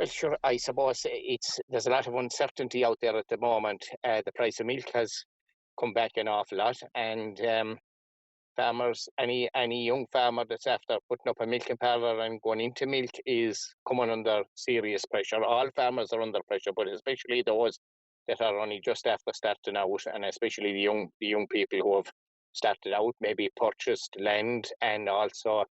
Well, sure, I suppose there's a lot of uncertainty out there at the moment. The price of milk has come back an awful lot, and farmers, any young farmer that's after putting up a milking parlour and going into milk is coming under serious pressure. All farmers are under pressure, but especially those that are only just after starting out, and especially the young people who have started out, maybe purchased land, and also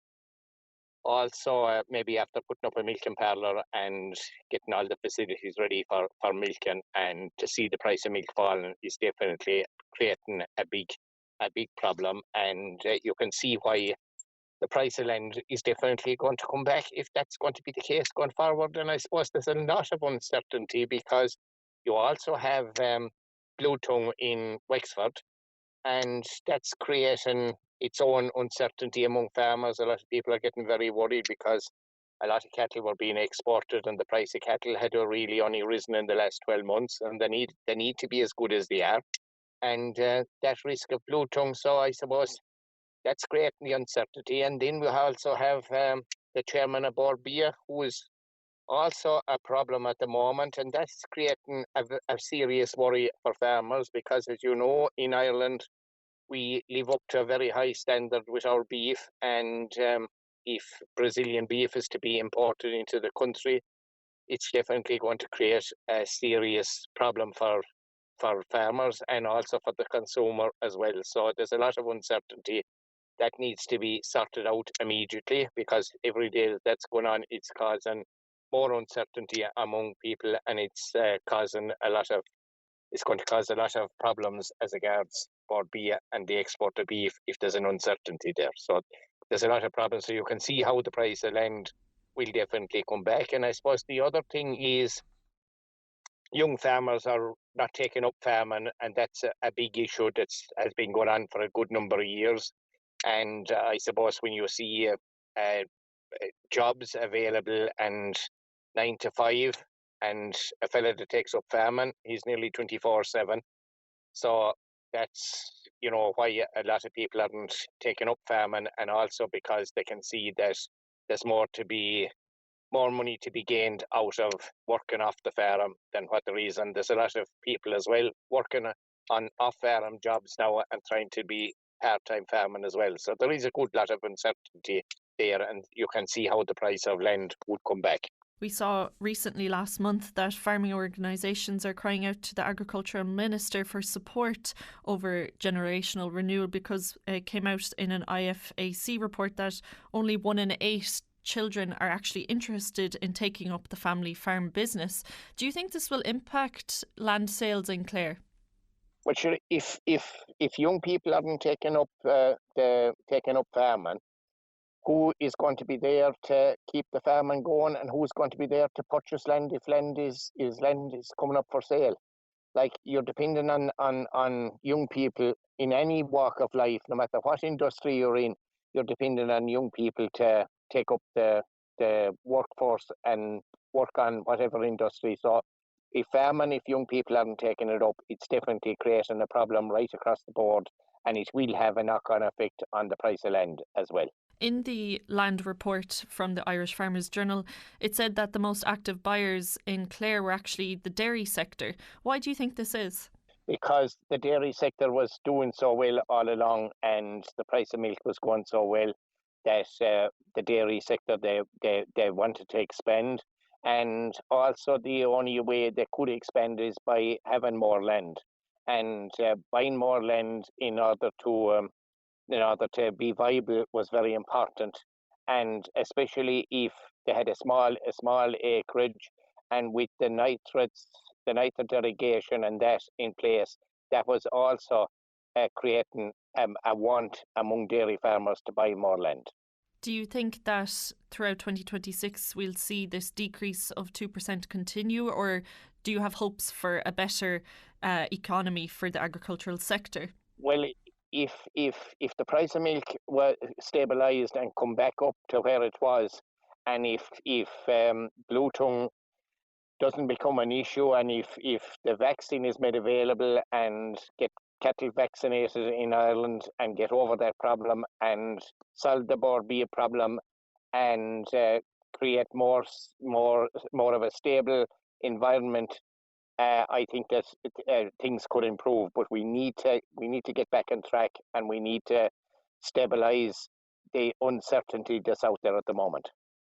maybe after putting up a milking parlour and getting all the facilities ready for milking, and to see the price of milk falling is definitely creating a big problem. And you can see why the price of land is definitely going to come back if that's going to be the case going forward. And I suppose there's a lot of uncertainty because you also have blue tongue in Wexford, and that's creating its own uncertainty among farmers. A lot of people are getting very worried because a lot of cattle were being exported, and the price of cattle had really only risen in the last 12 months, and they need to be as good as they are. And that risk of blue tongue, so I suppose that's creating the uncertainty. And then we also have the chairman of Board Beer, who is also a problem at the moment, and that's creating a serious worry for farmers because, as you know, in Ireland, we live up to a very high standard with our beef, and if Brazilian beef is to be imported into the country, it's definitely going to create a serious problem for farmers and also for the consumer as well. So there's a lot of uncertainty that needs to be sorted out immediately, because every day that's going on, it's causing more uncertainty among people, and it's going to cause a lot of problems as regards for beer and the export of beef if there's an uncertainty there. So there's a lot of problems. So you can see how the price of land will definitely come back. And I suppose the other thing is young farmers are not taking up farming, and that's a big issue that has been going on for a good number of years. And I suppose when you see jobs available and 9 to 5, and a fella that takes up farming, he's nearly 24/7. So that's why a lot of people aren't taking up farming, and also because they can see that there's more money to be gained out of working off the farm than what there is. And there's a lot of people as well working on off-farm jobs now and trying to be part-time farming as well. So there is a good lot of uncertainty there, and you can see how the price of land would come back. We saw recently last month that farming organisations are crying out to the Agricultural Minister for support over generational renewal, because it came out in an IFAC report that only 1 in 8 children are actually interested in taking up the family farm business. Do you think this will impact land sales in Clare? Well, sure, if young people aren't taking up farming, who is going to be there to keep the farming going, and who's going to be there to purchase land if land is coming up for sale? Like, you're depending on young people in any walk of life, no matter what industry you're in. You're depending on young people to take up the workforce and work on whatever industry. So if young people haven't taken it up, it's definitely creating a problem right across the board, and it will have a knock-on effect on the price of land as well. In the land report from the Irish Farmers Journal, it said that the most active buyers in Clare were actually the dairy sector. Why do you think this is? Because the dairy sector was doing so well all along, and the price of milk was going so well that the dairy sector, they wanted to expand. And also the only way they could expand is by having more land, and buying more land in order to be viable was very important. And especially if they had a small acreage, and with the nitrate irrigation and that in place, that was also creating a want among dairy farmers to buy more land. Do you think that throughout 2026 we'll see this decrease of 2% continue, or do you have hopes for a better economy for the agricultural sector? Well, if the price of milk was stabilised and come back up to where it was, and if blue tongue doesn't become an issue, and if the vaccine is made available and get cattle vaccinated in Ireland and get over that problem and solve the Board Beer problem and create more of a stable environment, I think that things could improve. But we need to get back on track, and we need to stabilise the uncertainty that's out there at the moment.